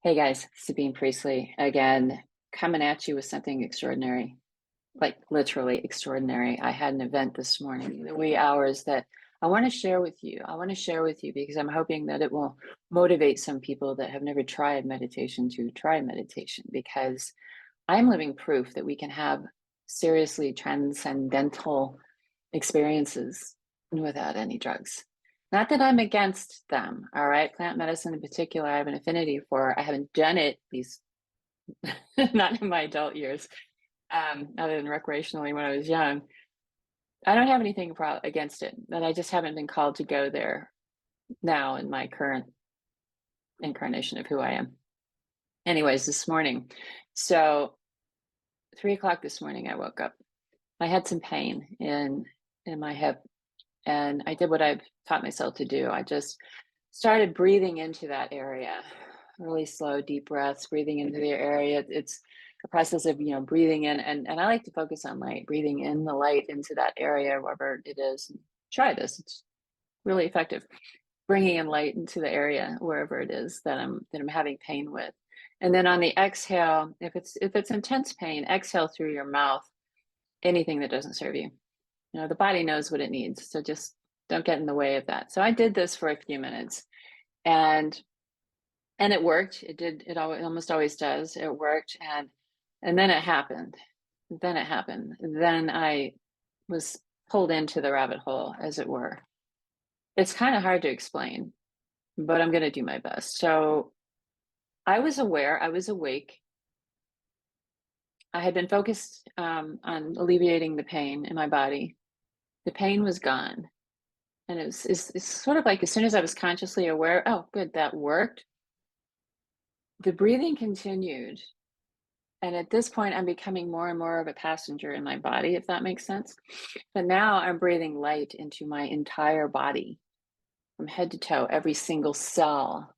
Hey guys, Sabine Priestley again, coming at you with something extraordinary, like literally extraordinary. I had an event this morning in the wee hours that I want to share with you. I want to share with you because I'm hoping that it will motivate some people that have never tried meditation to try meditation, because I'm living proof that we can have seriously transcendental experiences without any drugs. Not that I'm against them, all right? Plant medicine in particular, I have an affinity for. I haven't done it these, not in my adult years, other than recreationally when I was young. I don't have anything against it, but I just haven't been called to go there now in my current incarnation of who I am. Anyways, this morning, so 3 o'clock this morning, I woke up. I had some pain in my hip, and I did what I've taught myself to do. I just started breathing into that area, really slow, deep breaths, breathing into the area. It's a process of, breathing in, and I like to focus on light, breathing in the light into that area, wherever it is. Try this; it's really effective. Bringing in light into the area wherever it is that I'm having pain with, and then on the exhale, if it's intense pain, exhale through your mouth anything that doesn't serve you. The body knows what it needs, so just don't get in the way of that. So I did this for a few minutes, and it worked. It did. It almost always does. It worked, and then it happened. Then I was pulled into the rabbit hole, as it were. It's kind of hard to explain, but I'm going to do my best. So I was aware. I was awake. I had been focused on alleviating the pain in my body. The pain was gone. And it's sort of like, as soon as I was consciously aware, oh, good, that worked. The breathing continued. And at this point, I'm becoming more and more of a passenger in my body, if that makes sense. But now I'm breathing light into my entire body, from head to toe, every single cell.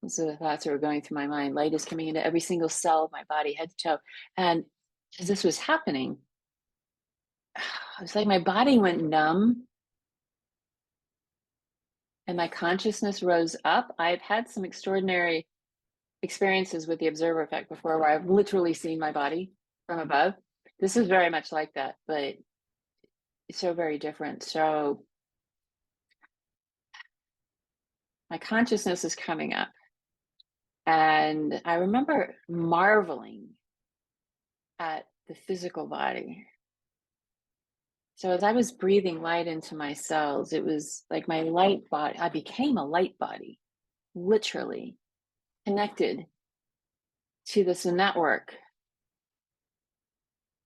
Those are the thoughts that were going through my mind. Light is coming into every single cell of my body, head to toe. And as this was happening, it was like my body went numb and my consciousness rose up. I've had some extraordinary experiences with the observer effect before, where I've literally seen my body from above. This is very much like that, but it's so very different. So my consciousness is coming up, and I remember marveling at the physical body. So as I was breathing light into my cells, it was like my light body, I became a light body, literally connected to this network,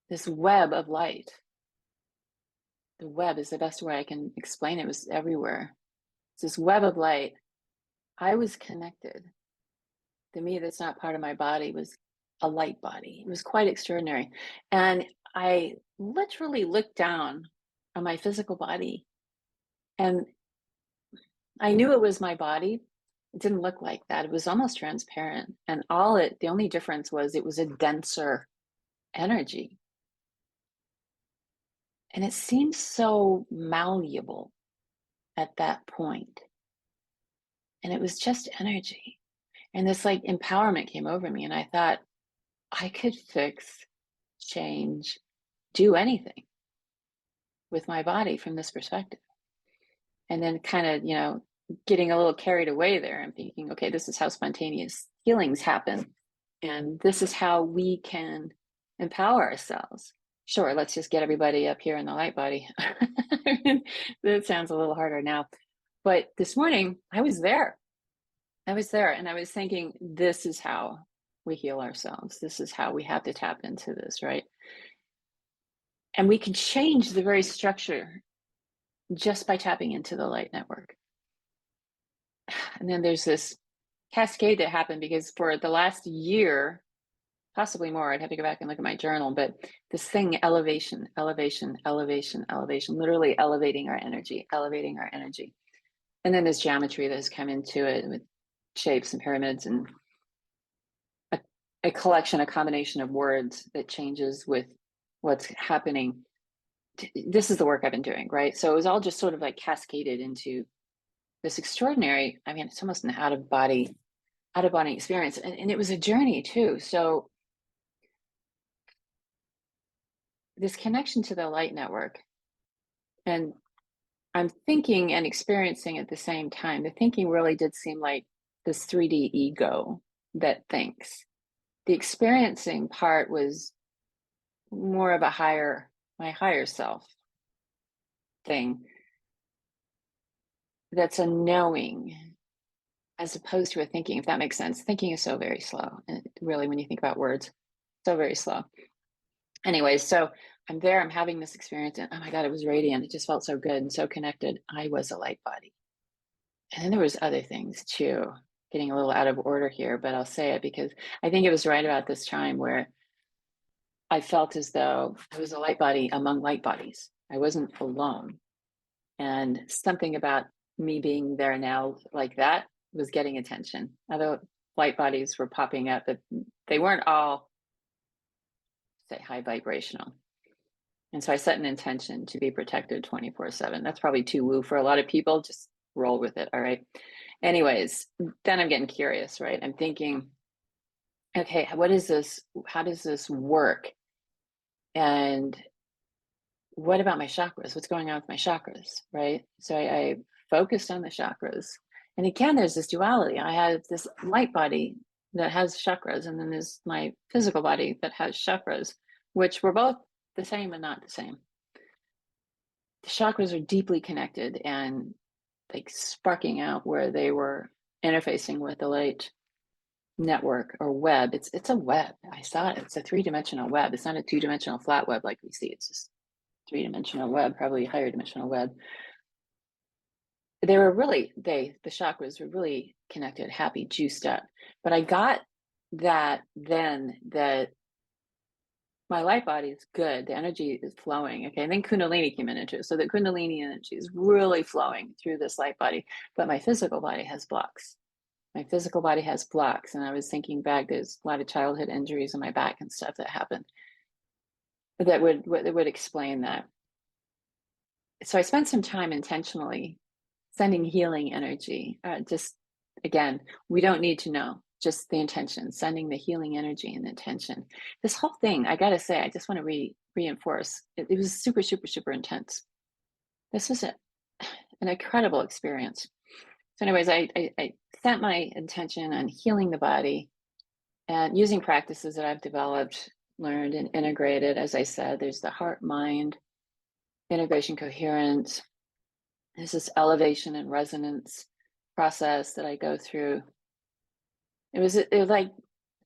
this web of light. The web is the best way I can explain it. It was everywhere. It's this web of light. I was connected. To me, that's not part of my body, was a light body. It was quite extraordinary. And I literally looked down on my physical body, and I knew it was my body. It didn't look like that. It was almost transparent. And the only difference was it was a denser energy. And it seemed so malleable at that point. And it was just energy. And this like empowerment came over me. And I thought, I could fix, change, do anything with my body from this perspective. And then kind of, getting a little carried away there and thinking, okay, this is how spontaneous healings happen. And this is how we can empower ourselves. Sure, let's just get everybody up here in the light body. That sounds a little harder now. But this morning, I was there. And I was thinking, this is how we heal ourselves. This is how we have to tap into this, right? And we can change the very structure just by tapping into the light network. And then there's this cascade that happened, because for the last year, possibly more, I'd have to go back and look at my journal, but this thing, elevation, elevation, elevation, elevation, literally elevating our energy. And then there's geometry that has come into it with shapes and pyramids, and a combination of words that changes with what's happening. This is the work I've been doing, right? So it was all just sort of like cascaded into this extraordinary, it's almost an out of body out of body experience. And it was a journey too. So this connection to the light network, and I'm thinking and experiencing at the same time. The thinking really did seem like this 3D ego that thinks. The experiencing part was more of my higher self thing, that's a knowing as opposed to a thinking, if that makes sense. Thinking is so very slow. And really, when you think about words, so very slow. Anyways, so I'm there, I'm having this experience, and oh my God, it was radiant. It just felt so good and so connected. I was a light body. And then there was other things too, getting a little out of order here, but I'll say it because I think it was right about this time where I felt as though I was a light body among light bodies. I wasn't alone. And something about me being there now like that was getting attention. Other light bodies were popping up, but they weren't all, say, high vibrational. And so I set an intention to be protected 24/7. That's probably too woo for a lot of people. Just roll with it. All right. Anyways, then I'm getting curious, right? I'm thinking, okay, what is this? How does this work? And what about my chakras? What's going on with my chakras, right? So I focused on the chakras. And again, there's this duality. I have this light body that has chakras, and then there's my physical body that has chakras, which were both the same and not the same. The chakras are deeply connected and like sparking out where they were interfacing with the light network or web. It's a web. I saw it. It's a three-dimensional web. It's not a two-dimensional flat web like we see. It's just three-dimensional web, probably higher dimensional web. They were really, the chakras were really connected, happy, juiced up. But I got that then, that my light body is good, the energy is flowing. Okay. And then Kundalini came into it. So the Kundalini energy is really flowing through this light body, but my physical body has blocks. My physical body has blocks. And I was thinking back, there's a lot of childhood injuries in my back and stuff that happened that would explain that. So I spent some time intentionally sending healing energy. Just again, we don't need to know, just the intention, sending the healing energy and intention. This whole thing, I gotta say, I just want to reinforce. It was super, super, super intense. This was an incredible experience. So, anyways, I set my intention on healing the body and using practices that I've developed, learned, and integrated. As I said, there's the heart, mind, integration, coherence. There's this elevation and resonance process that I go through. It was like,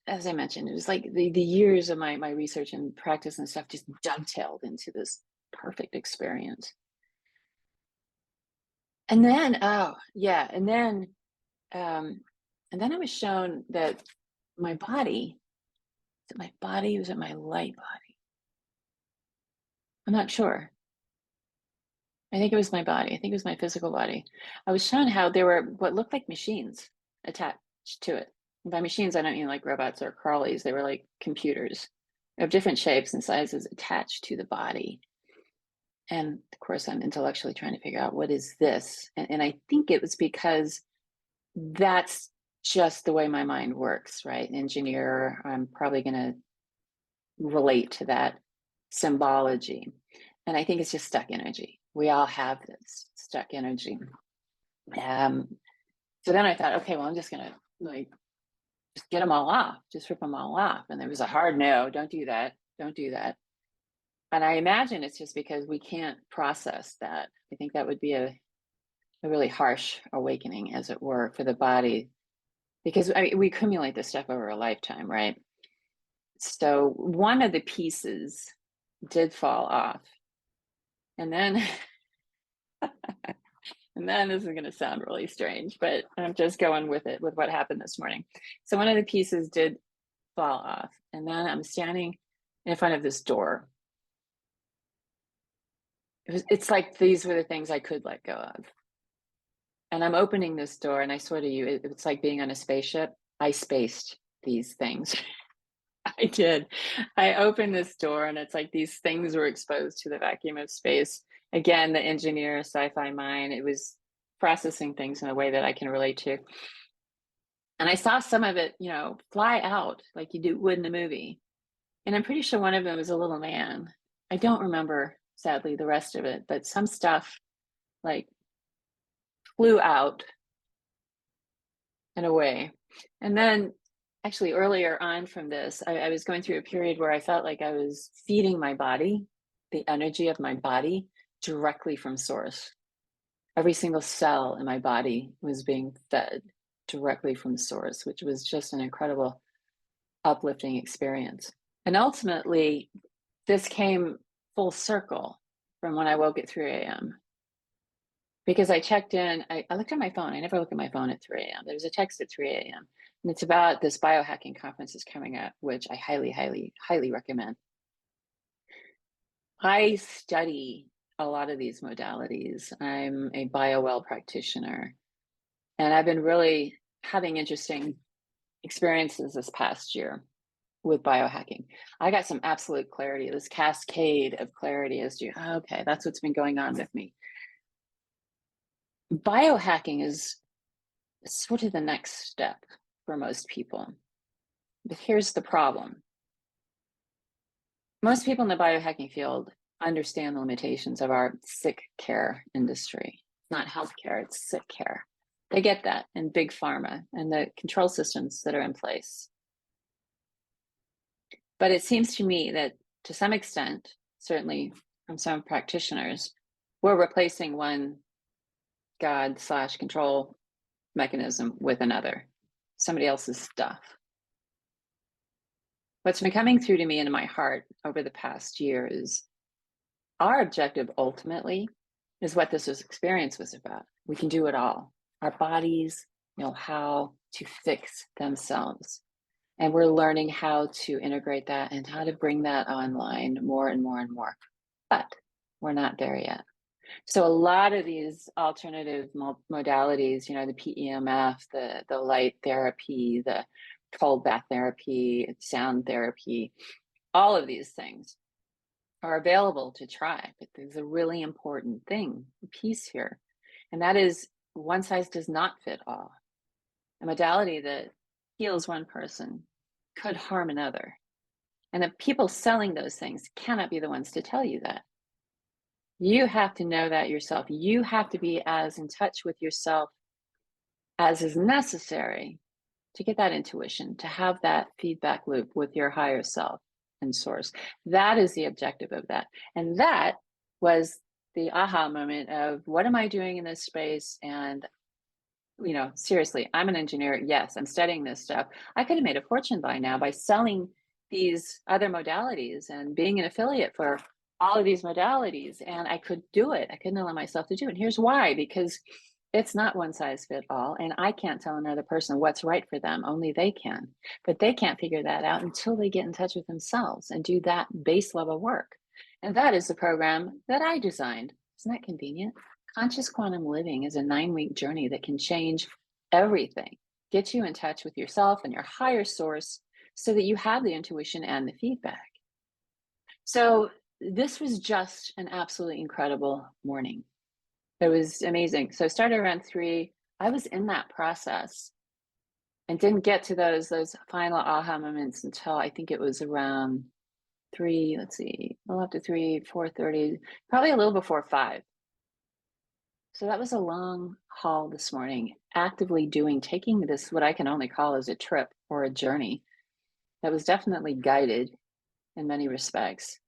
as I mentioned, it was like the years of my research and practice and stuff just dovetailed into this perfect experience. And then, oh yeah, and then I was shown that my body, was it my body, was it my light body? I'm not sure. I think it was my body. I think it was my physical body. I was shown how there were what looked like machines attached to it. And by machines, I don't mean like robots or crawlies. They were like computers of different shapes and sizes attached to the body. And of course, I'm intellectually trying to figure out what is this. And I think it was because that's just the way my mind works, right? An engineer, I'm probably going to relate to that symbology. And I think it's just stuck energy. We all have this stuck energy. So then I thought, okay, well, I'm just going to like just get them all off, just rip them all off. And there was a hard no, don't do that. Don't do that. And I imagine it's just because we can't process that. I think that would be a really harsh awakening, as it were, for the body, because I mean, we accumulate this stuff over a lifetime, right? So one of the pieces did fall off. And then, and then this is going to sound really strange, but I'm just going with it, with what happened this morning. So one of the pieces did fall off. And then I'm standing in front of this door. It's like these were the things I could let go of. And I'm opening this door, and I swear to you, it's like being on a spaceship. I spaced these things. I did. I opened this door, and it's like these things were exposed to the vacuum of space. Again, the engineer, sci-fi mind, it was processing things in a way that I can relate to. And I saw some of it, fly out like would in a movie. And I'm pretty sure one of them was a little man. I don't remember, sadly, the rest of it, but some stuff like flew out and away. And then actually earlier on from this, I was going through a period where I felt like I was feeding my body, the energy of my body directly from source. Every single cell in my body was being fed directly from source, which was just an incredible uplifting experience. And ultimately, this came full circle from when I woke at 3 a.m. because I checked in. I looked at my phone. I never look at my phone at 3 a.m. There was a text at 3 a.m. and it's about this biohacking conference that's coming up, which I highly, highly, highly recommend. I study a lot of these modalities. I'm a biowell practitioner, and I've been really having interesting experiences this past year with biohacking. I got some absolute clarity, this cascade of clarity as to, okay, that's what's been going on with me. Biohacking is sort of the next step for most people. But here's the problem. Most people in the biohacking field understand the limitations of our sick care industry. It's not healthcare, it's sick care. They get that in big pharma and the control systems that are in place. But it seems to me that to some extent, certainly from some practitioners, we're replacing one God/control mechanism with another, somebody else's stuff. What's been coming through to me into my heart over the past year is our objective ultimately is what this experience was about. We can do it all. Our bodies know how to fix themselves. And we're learning how to integrate that and how to bring that online more and more and more. But we're not there yet. So a lot of these alternative modalities, the PEMF, the light therapy, the cold bath therapy, sound therapy, all of these things are available to try. But there's a really important piece here, and that is one size does not fit all. A modality that heals one person could harm another. And the people selling those things cannot be the ones to tell you that. You have to know that yourself. You have to be as in touch with yourself as is necessary to get that intuition, to have that feedback loop with your higher self and source. That is the objective of that. And that was the aha moment of what am I doing in this space? And seriously, I'm an engineer. Yes, I'm studying this stuff. I could have made a fortune by now by selling these other modalities and being an affiliate for all of these modalities. And I could do it. I couldn't allow myself to do it. And here's why, because it's not one size fit all. And I can't tell another person what's right for them. Only they can. But they can't figure that out until they get in touch with themselves and do that base level work. And that is the program that I designed. Isn't that convenient? Conscious Quantum Living is a 9-week journey that can change everything, get you in touch with yourself and your higher source so that you have the intuition and the feedback. So this was just an absolutely incredible morning. It was amazing. So I started around 3. I was in that process and didn't get to those final aha moments until I think it was around 3, let's see, a little after 3, 4:30, probably a little before 5. So that was a long haul this morning, actively taking this, what I can only call as a trip or a journey that was definitely guided in many respects.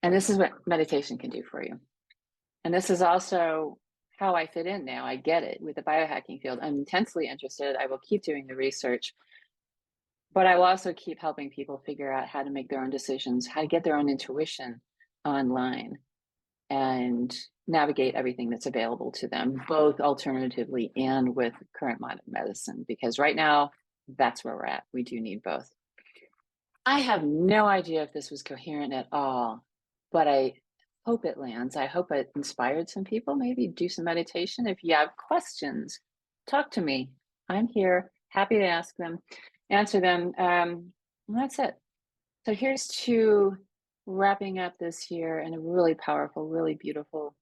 And this is what meditation can do for you. And this is also how I fit in now. I get it with the biohacking field. I'm intensely interested. I will keep doing the research, but I will also keep helping people figure out how to make their own decisions, how to get their own intuition online and navigate everything that's available to them, both alternatively and with current modern medicine, because right now, that's where we're at. We do need both. I have no idea if this was coherent at all, but I hope it lands. I hope it inspired some people, maybe do some meditation. If you have questions, talk to me. I'm here, happy to answer them. And that's it. So here's to wrapping up this year in a really powerful, really beautiful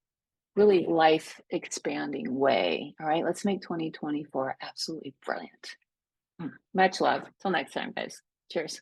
really life expanding way. All right, let's make 2024 absolutely brilliant. Much love. Till next time, guys. Cheers.